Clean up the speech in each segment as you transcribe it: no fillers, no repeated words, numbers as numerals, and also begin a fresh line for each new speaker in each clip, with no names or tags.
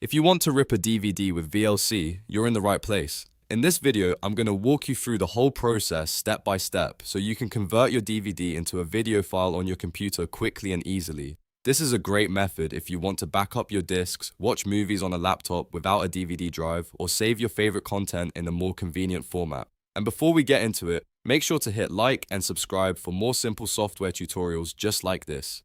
If you want to rip a DVD with VLC, you're in the right place. In this video, I'm going to walk you through the whole process step by step so you can convert your DVD into a video file on your computer quickly and easily. This is a great method if you want to back up your discs, watch movies on a laptop without a DVD drive, or save your favorite content in a more convenient format. And before we get into it, make sure to hit like and subscribe for more simple software tutorials just like this.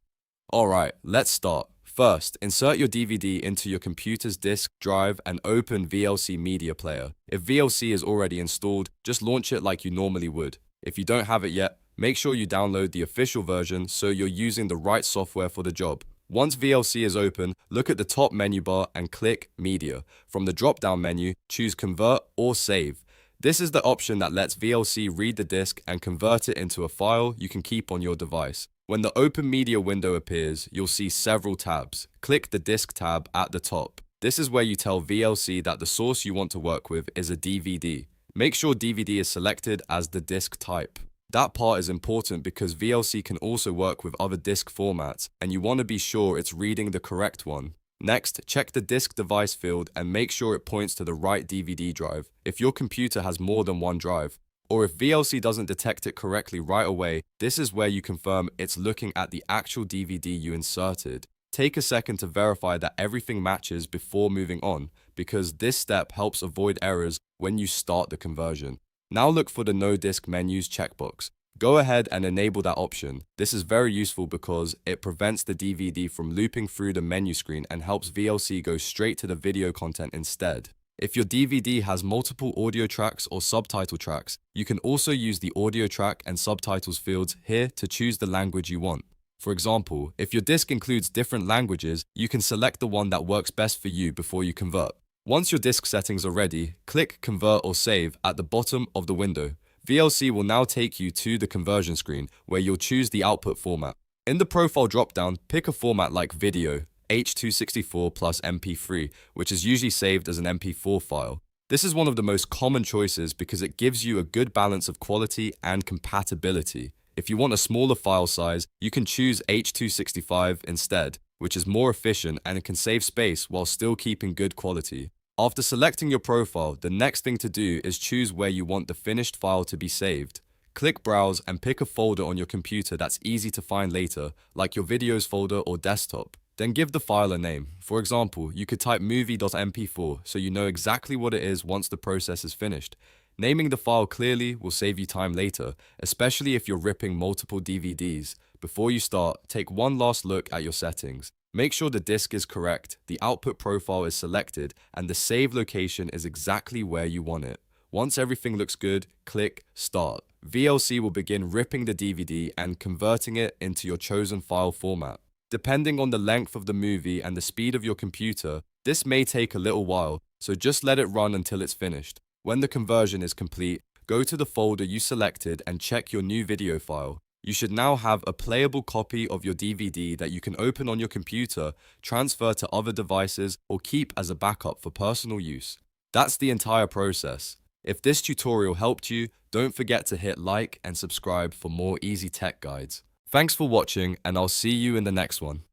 Alright, let's start. First, insert your DVD into your computer's disk drive and open VLC Media Player. If VLC is already installed, just launch it like you normally would. If you don't have it yet, make sure you download the official version so you're using the right software for the job. Once VLC is open, look at the top menu bar and click Media. From the drop-down menu, choose Convert or Save. This is the option that lets VLC read the disk and convert it into a file you can keep on your device. When the Open Media window appears, you'll see several tabs. Click the Disk tab at the top. This is where you tell VLC that the source you want to work with is a DVD. Make sure DVD is selected as the disk type. That part is important because VLC can also work with other disk formats, and you want to be sure it's reading the correct one. Next, check the disk device field and make sure it points to the right DVD drive if your computer has more than one drive. Or if VLC doesn't detect it correctly right away, this is where you confirm it's looking at the actual DVD you inserted. Take a second to verify that everything matches before moving on, because this step helps avoid errors when you start the conversion. Now look for the No Disk Menus checkbox. Go ahead and enable that option. This is very useful because it prevents the DVD from looping through the menu screen and helps VLC go straight to the video content instead. If your DVD has multiple audio tracks or subtitle tracks, you can also use the audio track and subtitles fields here to choose the language you want. For example, if your disc includes different languages, you can select the one that works best for you before you convert. Once your disc settings are ready, click Convert or Save at the bottom of the window. VLC will now take you to the conversion screen where you'll choose the output format. In the profile dropdown, pick a format like video, H.264 plus MP3, which is usually saved as an MP4 file. This is one of the most common choices because it gives you a good balance of quality and compatibility. If you want a smaller file size, you can choose H.265 instead, which is more efficient and it can save space while still keeping good quality. After selecting your profile, the next thing to do is choose where you want the finished file to be saved. Click Browse and pick a folder on your computer that's easy to find later, like your videos folder or desktop. Then give the file a name. For example, you could type movie.mp4 so you know exactly what it is once the process is finished. Naming the file clearly will save you time later, especially if you're ripping multiple DVDs. Before you start, take one last look at your settings. Make sure the disk is correct, the output profile is selected, and the save location is exactly where you want it. Once everything looks good, click Start. VLC will begin ripping the DVD and converting it into your chosen file format. Depending on the length of the movie and the speed of your computer, this may take a little while, so just let it run until it's finished. When the conversion is complete, go to the folder you selected and check your new video file. You should now have a playable copy of your DVD that you can open on your computer, transfer to other devices, or keep as a backup for personal use. That's the entire process. If this tutorial helped you, don't forget to hit like and subscribe for more easy tech guides. Thanks for watching, and I'll see you in the next one.